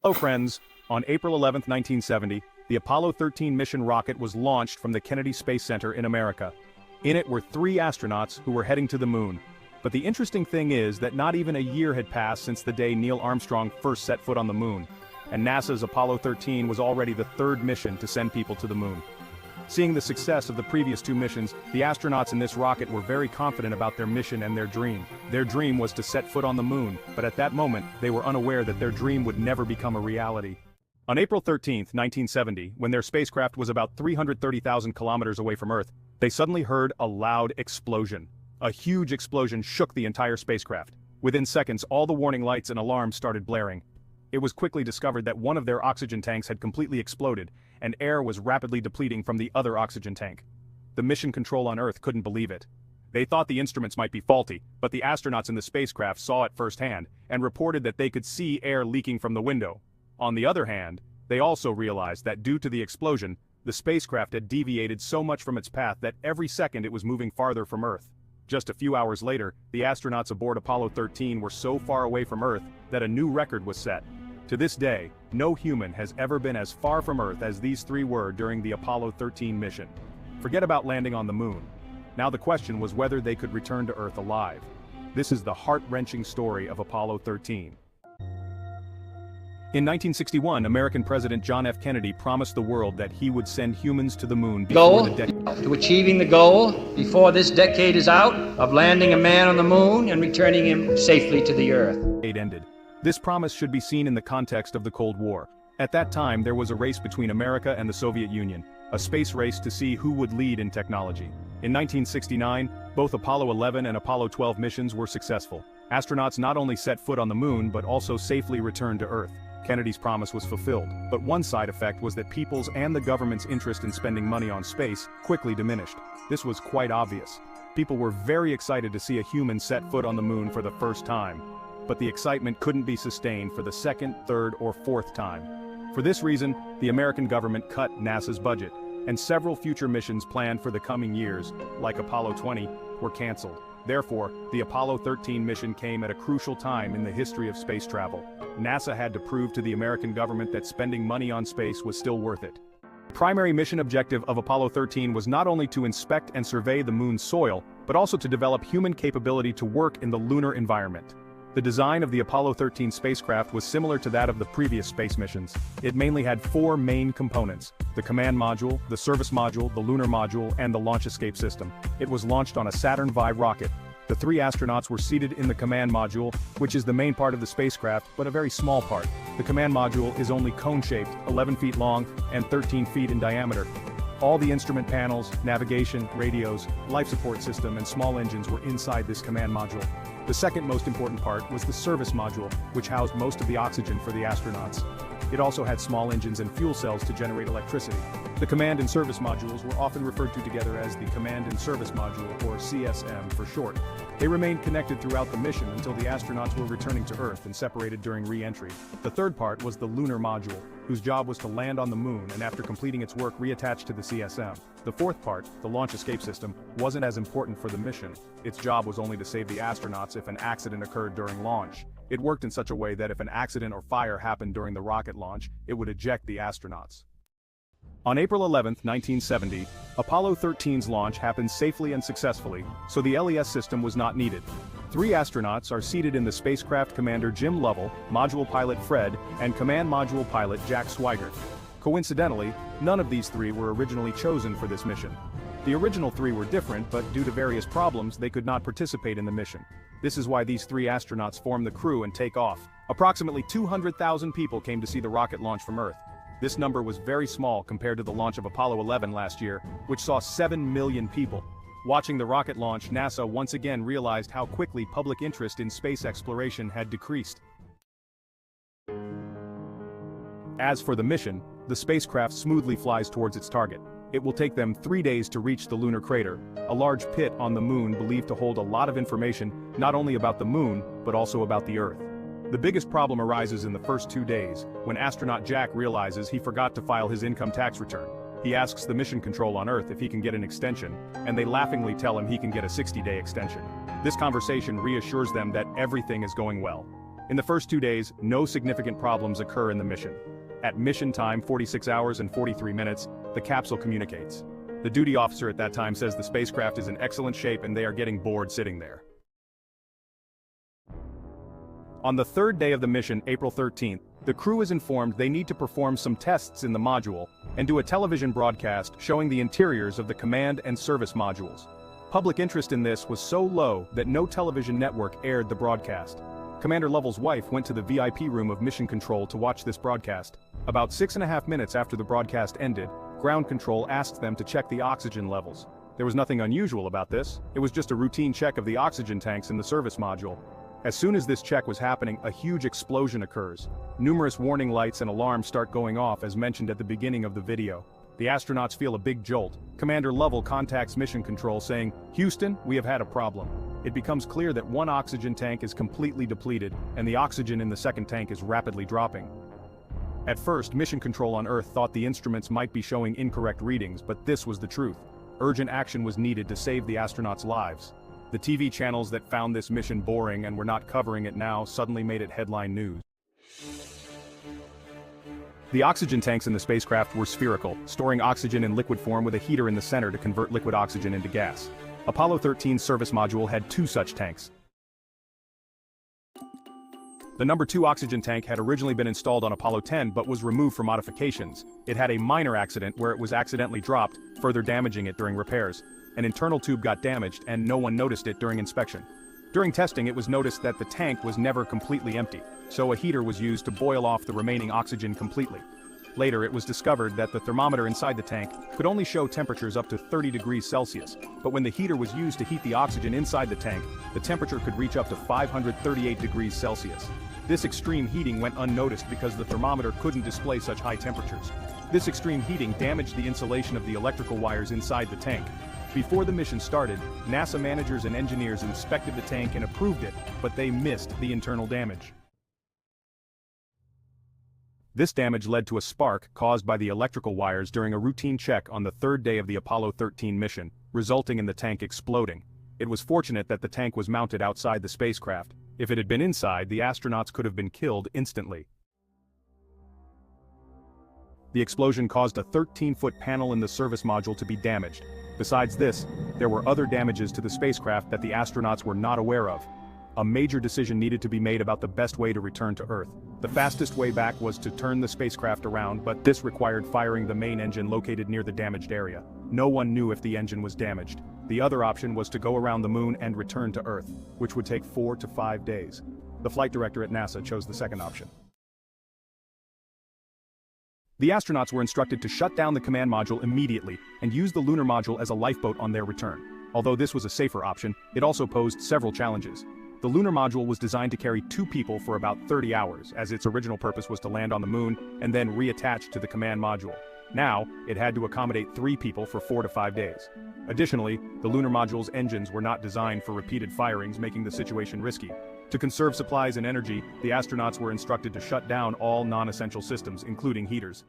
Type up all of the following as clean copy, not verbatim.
Hello friends, on April 11, 1970, the Apollo 13 mission rocket was launched from the Kennedy Space Center in America. In it were 3 astronauts who were heading to the moon. But the interesting thing is that not even a year had passed since the day Neil Armstrong first set foot on the moon, and NASA's Apollo 13 was already the 3rd mission to send people to the moon. Seeing the success of the previous 2 missions, the astronauts in this rocket were very confident about their mission and their dream. Their dream was to set foot on the moon, but at that moment, they were unaware that their dream would never become a reality. On April 13, 1970, when their spacecraft was about 330,000 kilometers away from Earth, they suddenly heard a loud explosion. A huge explosion shook the entire spacecraft. Within seconds, all the warning lights and alarms started blaring. It was quickly discovered that one of their oxygen tanks had completely exploded, and air was rapidly depleting from the other oxygen tank. The mission control on Earth couldn't believe it. They thought the instruments might be faulty, but the astronauts in the spacecraft saw it firsthand, and reported that they could see air leaking from the window. On the other hand, they also realized that due to the explosion, the spacecraft had deviated so much from its path that every second it was moving farther from Earth. Just a few hours later, the astronauts aboard Apollo 13 were so far away from Earth that a new record was set. To this day, no human has ever been as far from Earth as these 3 were during the Apollo 13 mission. Forget about landing on the moon. Now the question was whether they could return to Earth alive. This is the heart-wrenching story of Apollo 13. In 1961, American President John F. Kennedy promised the world that he would send humans to the moon before the decade. To achieving the goal before this decade is out of landing a man on the moon and returning him safely to the Earth. Ended. This promise should be seen in the context of the Cold War. At that time, there was a race between America and the Soviet Union, a space race to see who would lead in technology. In 1969, both Apollo 11 and Apollo 12 missions were successful. Astronauts not only set foot on the moon but also safely returned to Earth. Kennedy's promise was fulfilled, but one side effect was that people's and the government's interest in spending money on space quickly diminished. This was quite obvious. People were very excited to see a human set foot on the moon for the first time. But the excitement couldn't be sustained for the 2nd, 3rd, or 4th time. For this reason, the American government cut NASA's budget, and several future missions planned for the coming years, like Apollo 20, were canceled. Therefore, the Apollo 13 mission came at a crucial time in the history of space travel. NASA had to prove to the American government that spending money on space was still worth it. The primary mission objective of Apollo 13 was not only to inspect and survey the moon's soil, but also to develop human capability to work in the lunar environment. The design of the Apollo 13 spacecraft was similar to that of the previous space missions. It mainly had 4 main components: the command module, the service module, the lunar module, and the launch escape system. It was launched on a Saturn V rocket. The 3 astronauts were seated in the command module, which is the main part of the spacecraft, but a very small part. The command module is only cone-shaped, 11 feet long, and 13 feet in diameter. All the instrument panels, navigation, radios, life support system, and small engines were inside this command module. The second most important part was the service module, which housed most of the oxygen for the astronauts. It also had small engines and fuel cells to generate electricity. The command and service modules were often referred to together as the Command and Service Module, or CSM for short. They remained connected throughout the mission until the astronauts were returning to Earth and separated during re-entry. The third part was the lunar module, whose job was to land on the moon and after completing its work reattach to the CSM. The fourth part, the launch escape system, wasn't as important for the mission. Its job was only to save the astronauts if an accident occurred during launch. It worked in such a way that if an accident or fire happened during the rocket launch, it would eject the astronauts. On April 11, 1970, Apollo 13's launch happened safely and successfully, so the LES system was not needed. 3 astronauts are seated in the spacecraft commander Jim Lovell, module pilot Fred, and command module pilot Jack Swigert. Coincidentally, none of these 3 were originally chosen for this mission. The original 3 were different, but due to various problems, they could not participate in the mission. This is why these 3 astronauts form the crew and take off. Approximately 200,000 people came to see the rocket launch from Earth. This number was very small compared to the launch of Apollo 11 last year, which saw 7 million people. Watching the rocket launch, NASA once again realized how quickly public interest in space exploration had decreased. As for the mission, the spacecraft smoothly flies towards its target. It will take them 3 days to reach the lunar crater, a large pit on the moon believed to hold a lot of information not only about the moon, but also about the Earth. The biggest problem arises in the first 2 days, when astronaut Jack realizes he forgot to file his income tax return. He asks the mission control on Earth if he can get an extension, and they laughingly tell him he can get a 60-day extension. This conversation reassures them that everything is going well. In the first 2 days, no significant problems occur in the mission. At mission time 46 hours and 43 minutes, the capsule communicates. The duty officer at that time says the spacecraft is in excellent shape and they are getting bored sitting there. On the third day of the mission, April 13th, the crew is informed they need to perform some tests in the module and do a television broadcast showing the interiors of the command and service modules. Public interest in this was so low that no television network aired the broadcast. Commander Lovell's wife went to the VIP room of Mission Control to watch this broadcast. About 6.5 minutes after the broadcast ended, Ground Control asked them to check the oxygen levels. There was nothing unusual about this, it was just a routine check of the oxygen tanks in the service module. As soon as this check was happening, a huge explosion occurs. Numerous warning lights and alarms start going off as mentioned at the beginning of the video. The astronauts feel a big jolt. Commander Lovell contacts Mission Control saying, "Houston, we have had a problem." It becomes clear that one oxygen tank is completely depleted, and the oxygen in the second tank is rapidly dropping. At first, Mission Control on Earth thought the instruments might be showing incorrect readings, but this was the truth. Urgent action was needed to save the astronauts' lives. The TV channels that found this mission boring and were not covering it now suddenly made it headline news. The oxygen tanks in the spacecraft were spherical, storing oxygen in liquid form with a heater in the center to convert liquid oxygen into gas. Apollo 13's service module had 2 such tanks. The number 2 oxygen tank had originally been installed on Apollo 10 but was removed for modifications. It had a minor accident where it was accidentally dropped, further damaging it during repairs. An internal tube got damaged and no one noticed it during inspection. During testing, it was noticed that the tank was never completely empty, so a heater was used to boil off the remaining oxygen completely. Later, it was discovered that the thermometer inside the tank could only show temperatures up to 30 degrees Celsius, but when the heater was used to heat the oxygen inside the tank, the temperature could reach up to 538 degrees Celsius. This extreme heating went unnoticed because the thermometer couldn't display such high temperatures. This extreme heating damaged the insulation of the electrical wires inside the tank. Before the mission started, NASA managers and engineers inspected the tank and approved it, but they missed the internal damage. This damage led to a spark caused by the electrical wires during a routine check on the third day of the Apollo 13 mission, resulting in the tank exploding. It was fortunate that the tank was mounted outside the spacecraft. If it had been inside, the astronauts could have been killed instantly. The explosion caused a 13-foot panel in the service module to be damaged. Besides this, there were other damages to the spacecraft that the astronauts were not aware of. A major decision needed to be made about the best way to return to Earth. The fastest way back was to turn the spacecraft around, but this required firing the main engine located near the damaged area. No one knew if the engine was damaged. The other option was to go around the moon and return to Earth, which would take 4 to 5 days. The flight director at NASA chose the second option. The astronauts were instructed to shut down the command module immediately and use the lunar module as a lifeboat on their return. Although this was a safer option, it also posed several challenges. The lunar module was designed to carry 2 people for about 30 hours, as its original purpose was to land on the moon and then reattach to the command module. Now, it had to accommodate 3 people for 4 to 5 days. Additionally, the lunar module's engines were not designed for repeated firings, making the situation risky. To conserve supplies and energy, the astronauts were instructed to shut down all non-essential systems, including heaters.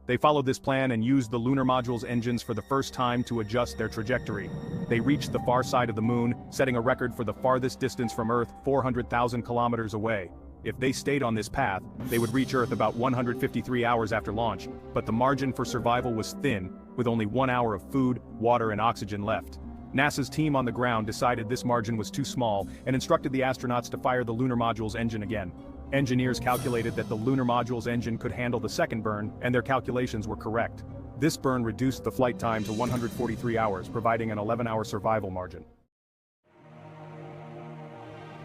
They followed this plan and used the lunar module's engines for the first time to adjust their trajectory. They reached the far side of the moon, setting a record for the farthest distance from Earth, 400,000 kilometers away. If they stayed on this path, they would reach Earth about 153 hours after launch, but the margin for survival was thin, with only 1 hour of food, water, and oxygen left. NASA's team on the ground decided this margin was too small and instructed the astronauts to fire the lunar module's engine again. Engineers calculated that the lunar module's engine could handle the second burn, and their calculations were correct. This burn reduced the flight time to 143 hours, providing an 11-hour survival margin.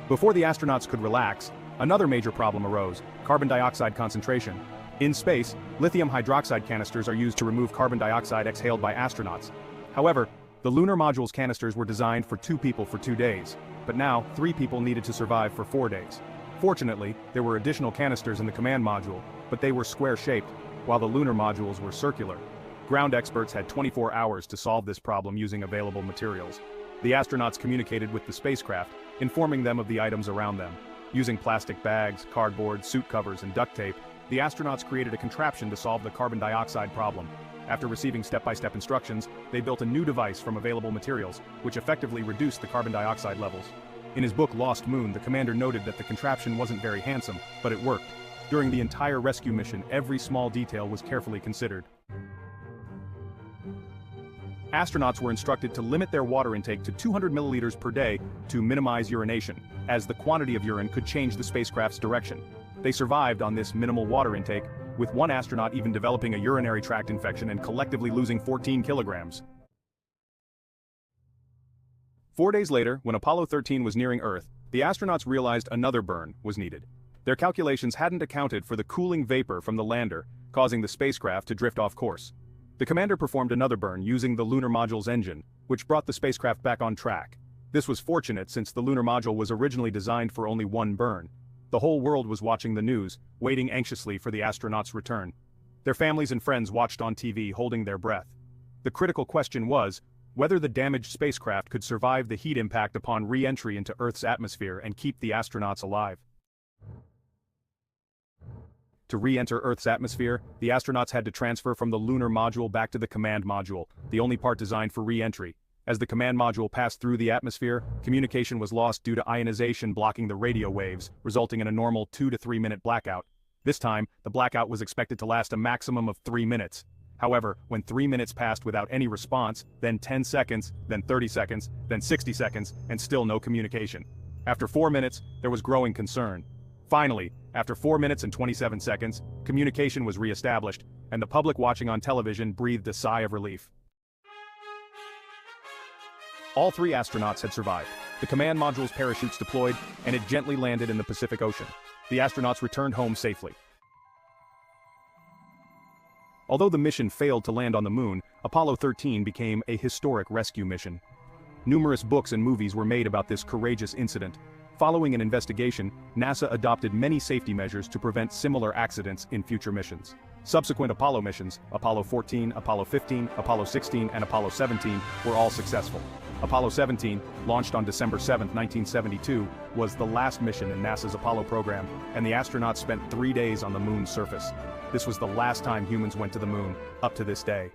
Before the astronauts could relax, another major problem arose: carbon dioxide concentration. In space, lithium hydroxide canisters are used to remove carbon dioxide exhaled by astronauts. However, the lunar module's canisters were designed for 2 people for 2 days, but now 3 people needed to survive for 4 days. Fortunately, there were additional canisters in the command module, but they were square-shaped, while the lunar modules were circular. Ground experts had 24 hours to solve this problem using available materials. The astronauts communicated with the spacecraft, informing them of the items around them. Using plastic bags, cardboard, suit covers, and duct tape, the astronauts created a contraption to solve the carbon dioxide problem. After receiving step-by-step instructions, they built a new device from available materials, which effectively reduced the carbon dioxide levels. In his book Lost Moon, the commander noted that the contraption wasn't very handsome, but it worked. During the entire rescue mission, every small detail was carefully considered. Astronauts were instructed to limit their water intake to 200 milliliters per day to minimize urination, as the quantity of urine could change the spacecraft's direction. They survived on this minimal water intake, with one astronaut even developing a urinary tract infection and collectively losing 14 kilograms. 4 days later, when Apollo 13 was nearing Earth, the astronauts realized another burn was needed. Their calculations hadn't accounted for the cooling vapor from the lander, causing the spacecraft to drift off course. The commander performed another burn using the lunar module's engine, which brought the spacecraft back on track. This was fortunate since the lunar module was originally designed for only one burn. The whole world was watching the news, waiting anxiously for the astronauts' return. Their families and friends watched on TV, holding their breath. The critical question was whether the damaged spacecraft could survive the heat impact upon re-entry into Earth's atmosphere and keep the astronauts alive. To re-enter Earth's atmosphere, the astronauts had to transfer from the lunar module back to the command module, the only part designed for re-entry. As the command module passed through the atmosphere, communication was lost due to ionization blocking the radio waves, resulting in a normal 2 to 3 minute blackout. This time, the blackout was expected to last a maximum of 3 minutes. However, when 3 minutes passed without any response, then 10 seconds, then 30 seconds, then 60 seconds, and still no communication. After 4 minutes, there was growing concern. Finally, after 4 minutes and 27 seconds, communication was re-established, and the public watching on television breathed a sigh of relief. All 3 astronauts had survived. The command module's parachutes deployed, and it gently landed in the Pacific Ocean. The astronauts returned home safely. Although the mission failed to land on the moon, Apollo 13 became a historic rescue mission. Numerous books and movies were made about this courageous incident. Following an investigation, NASA adopted many safety measures to prevent similar accidents in future missions. Subsequent Apollo missions, Apollo 14, Apollo 15, Apollo 16, and Apollo 17, were all successful. Apollo 17, launched on December 7, 1972, was the last mission in NASA's Apollo program, and the astronauts spent 3 days on the moon's surface. This was the last time humans went to the moon, up to this day.